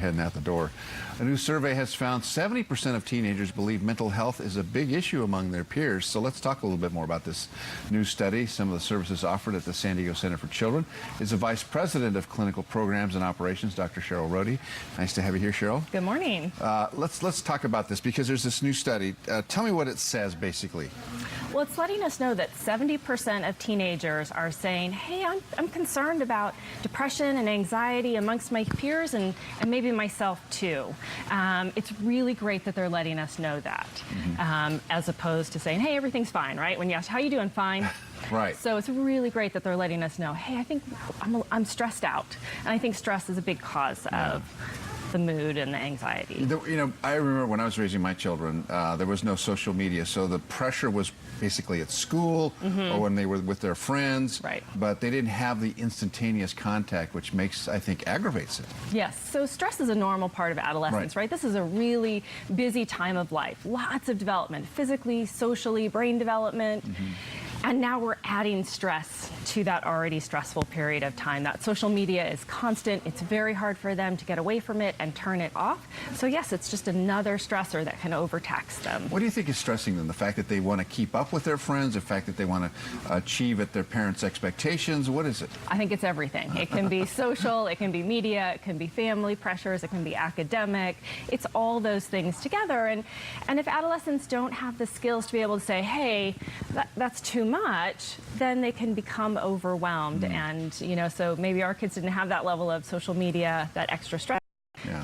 heading out the door. A new survey has found 70% of teenagers believe mental health is a big issue among their peers. So let's talk a little bit more about this new study. Some of the services offered at the San Diego Center for Children is the Vice President of Clinical Programs and Operations, Dr. Cheryl Rohde. Nice to have you here, Cheryl. Good morning. Let's talk about this because there's this new study. Tell me what it says, basically. Well, it's letting us know that 70% of teenagers are saying, hey, I'm concerned about depression and anxiety amongst my peers and maybe myself too. It's really great that they're letting us know that, as opposed to saying, hey, everything's fine, right? When you ask, how you doing? Fine. Right. So it's really great that they're letting us know, hey, I think I'm stressed out. And I think stress is a big cause of the mood and the anxiety. You know, I remember when I was raising my children, there was no social media, so the pressure was basically at school or when they were with their friends. Right. But they didn't have the instantaneous contact, which makes, I think, aggravates it. Yes. So stress is a normal part of adolescence, right? This is a really busy time of life. Lots of development, physically, socially, brain development. And now we're adding stress to that already stressful period of time. That social media is constant. It's very hard for them to get away from it and turn it off. So yes, it's just another stressor that can overtax them. What do you think is stressing them? The fact that they want to keep up with their friends, the fact that they want to achieve at their parents' expectations? What is it? I think it's everything. It can be social, it can be media, it can be family pressures, it can be academic. It's all those things together. And if adolescents don't have the skills to be able to say, hey, that's too much, then they can become overwhelmed. And, you know, so maybe our kids didn't have that level of social media, that extra stress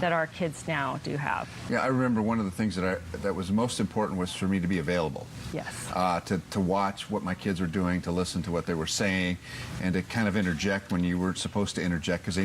that our kids now do have. Yeah, I remember one of the things that was most important was for me to be available. Yes. To watch what my kids were doing, to listen to what they were saying, and to kind of interject when you were supposed to interject, because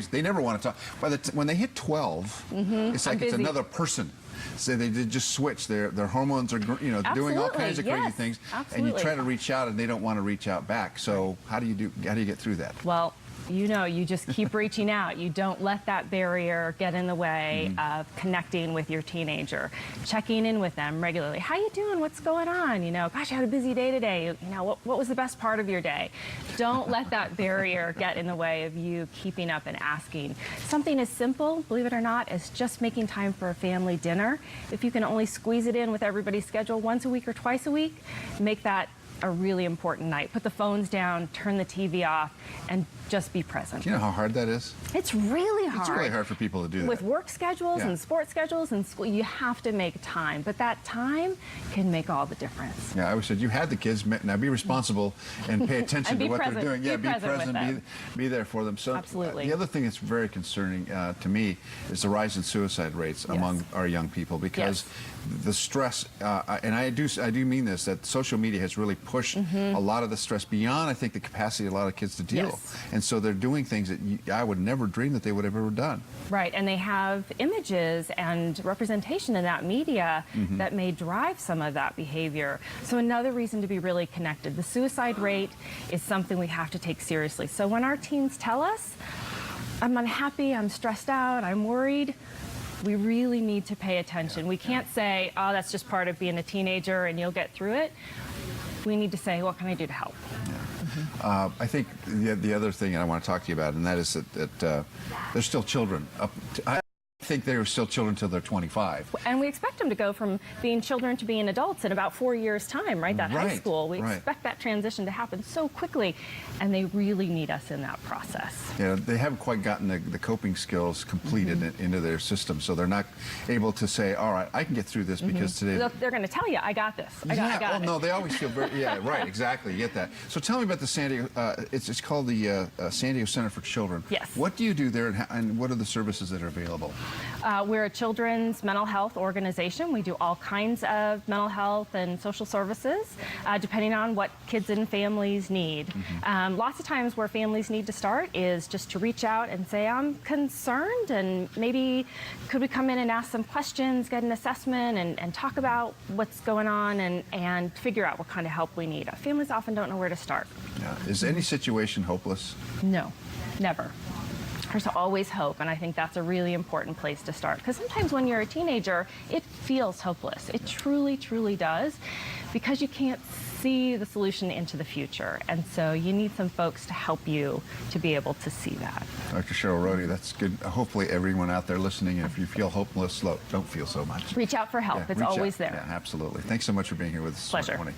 they never want to talk. When they hit 12, it's like it's another person. So they just switch. Their hormones are, you know, doing all kinds of crazy things, and you try to reach out, and they don't want to reach out back. So how do you get through that? Well, you know, you just keep reaching out. You don't let that barrier get in the way of connecting with your teenager. Checking in with them regularly. How you doing? What's going on? You know, gosh, I had a busy day today. You know, what was the best part of your day? Don't let that barrier get in the way of you keeping up and asking. Something as simple, believe it or not, as just making time for a family dinner. If you can only squeeze it in with everybody's schedule once a week or twice a week, make that a really important night. Put the phones down, turn the TV off, and just be present. Do you know how hard that is? It's really hard. It's really hard for people to do that. With work schedules and sports schedules and school, you have to make time. But that time can make all the difference. Yeah, I always said, you had the kids, now be responsible and pay attention to what they're doing. Yeah, be present, be there for them. So absolutely. The other thing that's very concerning to me is the rise in suicide rates among our young people, because the stress, and I do mean this, that social media has really pushed a lot of the stress beyond, I think, the capacity of a lot of kids to deal. And so they're doing things that I would never dream that they would have ever done. Right, and they have images and representation in that media that may drive some of that behavior. So another reason to be really connected. The suicide rate is something we have to take seriously. So when our teens tell us, I'm unhappy, I'm stressed out, I'm worried, we really need to pay attention. We can't say, oh, that's just part of being a teenager and you'll get through it. We need to say, what can I do to help? I think the other thing I want to talk to you about, and that is that they're still children. I think they were still children until they're 25. And we expect them to go from being children to being adults in about 4 years' time, right? That high school. We expect that transition to happen so quickly, and they really need us in that process. Yeah, they haven't quite gotten the coping skills completed into their system, so they're not able to say, all right, I can get through this because today... They're going to tell you, I got this. I got it. No, they always feel very... Yeah, right, exactly, you get that. So tell me about the San Diego... it's called the San Diego Center for Children. Yes. What do you do there, and what are the services that are available? We're a children's mental health organization. We do all kinds of mental health and social services, depending on what kids and families need. Lots of times where families need to start is just to reach out and say, I'm concerned, and maybe could we come in and ask some questions, get an assessment, and talk about what's going on and figure out what kind of help we need. Families often don't know where to start. Yeah. Is any situation hopeless? No, never. There's always hope, and I think that's a really important place to start. Because sometimes when you're a teenager, it feels hopeless. It truly, truly does, because you can't see the solution into the future. And so you need some folks to help you to be able to see that. Dr. Cheryl Rohde, that's good. Hopefully everyone out there listening, if you feel hopeless, don't feel so much. Reach out for help. Yeah, it's reach always out. there. Yeah, absolutely. Thanks so much for being here with us this Pleasure. morning.